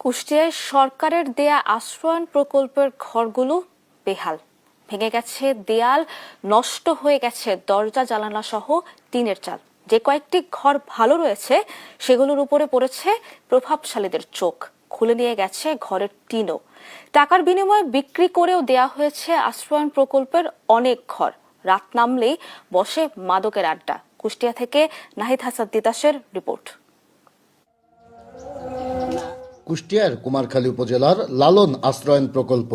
কুষ্টিয়ায় সরকারের দেয়া আশ্রয়ণ প্রকল্পের ঘরগুলো বেহাল, ভেঙে গেছে দেয়াল, নষ্ট হয়ে গেছে দরজা জানালা সহ টিনের চাল। যে কয়েকটি ঘর ভালো রয়েছে সেগুলোর উপরে পড়েছে প্রভাবশালীদের চোখ, খুলে নিয়ে গেছে ঘরের টিনও। টাকার বিনিময়ে বিক্রি করেও দেয়া হয়েছে আশ্রয়ণ প্রকল্পের অনেক ঘর। রাত নামলেই বসে মাদকের আড্ডা। কুষ্টিয়া থেকে নাহিদ হাসান তিতাসের রিপোর্ট। কুষ্টিয়ার কুমারখালী উপজেলার লালন আশ্রয়ণ প্রকল্প।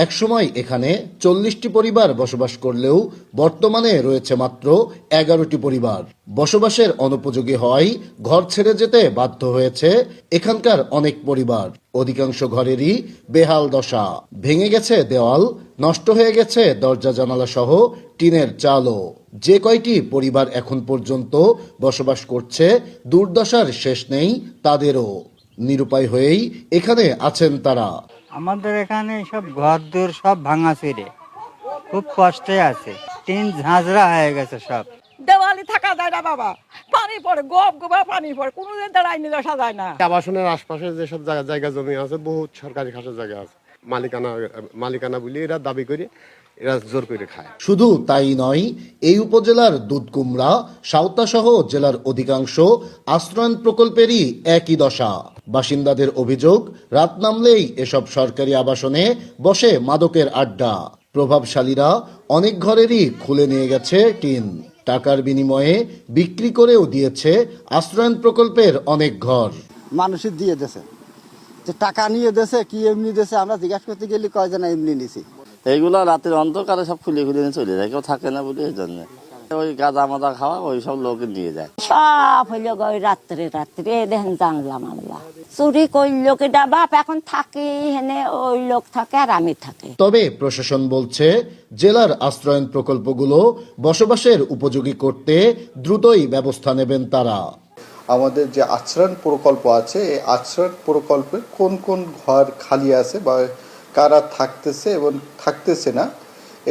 একসময় এখানে 40টি পরিবার বসবাস করলেও বর্তমানে রয়েছে মাত্র 11টি পরিবার। বসবাসের অনুপযোগী হওয়ায় ঘর ছেড়ে যেতে বাধ্য হয়েছে এখানকার অনেক পরিবার। অধিকাংশ ঘরেরই বেহাল দশা, ভেঙে গেছে দেওয়াল, নষ্ট হয়ে গেছে দরজা জানালা সহ টিনের চালও। যে কয়টি পরিবার এখন পর্যন্ত বসবাস করছে, দুর্দশার শেষ নেই তাদেরও। নিরুপায় হয়েই এখানে আছেন তারা। আমাদের এখানে সব ঘরদোর সব ভাঙা ছিঁড়ে, খুব কষ্টে আছে, টিন ঝাঁঝরা হয়ে গেছে সব। দেওয়ালি থাকা যায় না বাবা, পানি পড়ে, গোপ গোবা পানি পড়ে, কোনোদিন দাঁড়াই নিয়ে আসা যায় না। আবাসনের আশপাশে যেসব জায়গা জমি আছে, বহুত সরকারি খাসের জায়গা আছে, মালিকানা বলে এরা দাবি করে, এরা জোর করে খায়। শুধু তাই নয়, এই উপজেলার দুধকুমড়া, সাঁওতা সহ জেলার অধিকাংশ আশ্রয়ণ প্রকল্পেরই একই দশা। বাসিন্দাদের অভিযোগ, রাত নামলেই এসব সরকারি আবাসনে বসে মাদকের আড্ডা। প্রভাবশালীরা অনেক ঘরেরই খুলে নিয়ে গেছে টিন। টাকার বিনিময়ে বিক্রি করেও দিয়েছে আশ্রয়ণ প্রকল্পের অনেক ঘর। মানুষের দিয়ে দেছে, যে টাকা নিয়ে দেছে কি এমনি দেছে, আমরা জিজ্ঞাসা করতে গেলে কয় যেন এমনি নিছি। এইগুলো রাতের অন্ধকারে সব খুলে নিয়ে চলে যায়, কেউ থাকে না বলে এই জন্য ওই গাঁদা মাদা খাওয়া ওই সব লোকে নিয়ে যায়। সব হইলো ওই রাত্রে রাত্রে দেখেন জানলা মামলা চুরি করলো কেটা, বাপ এখন থাকে হেনে, ওই লোক থাকে আর আমি থাকি। তবে প্রশাসন বলছে জেলার আশ্রয়ণ প্রকল্পগুলো বসবাসের উপযোগী করতে দ্রুতই ব্যবস্থা নেবেন তারা। আমাদের যে আশ্রয়ণ প্রকল্প আছে, এই আশ্রয়ণ প্রকল্পে কোন কোন ঘর খালি আছে বা কারা থাকতেছে এবং থাকতেছে না,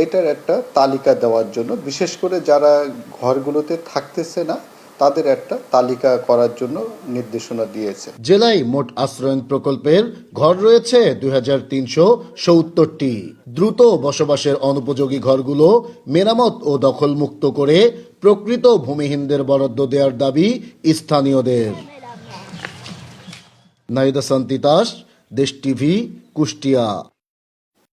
এটার একটা তালিকা দেওয়ার জন্য, বিশেষ করে যারা ঘরগুলোতে থাকতেছে না তাদের একটা তালিকা করার জন্য নির্দেশনা দিয়েছে। জেলায় মোট আশ্রয়ণ প্রকল্পের ঘর রয়েছে 2370টি। দ্রুত বসবাসের অনুপযোগী ঘরগুলো মেরামত ও দখলমুক্ত করে প্রকৃত ভূমিহীনদের বরাদ্দ দেওয়ার দাবি স্থানীয়দের। নাহিদ হাসান তিতাস, দেশ টিভি, কুষ্টিয়া।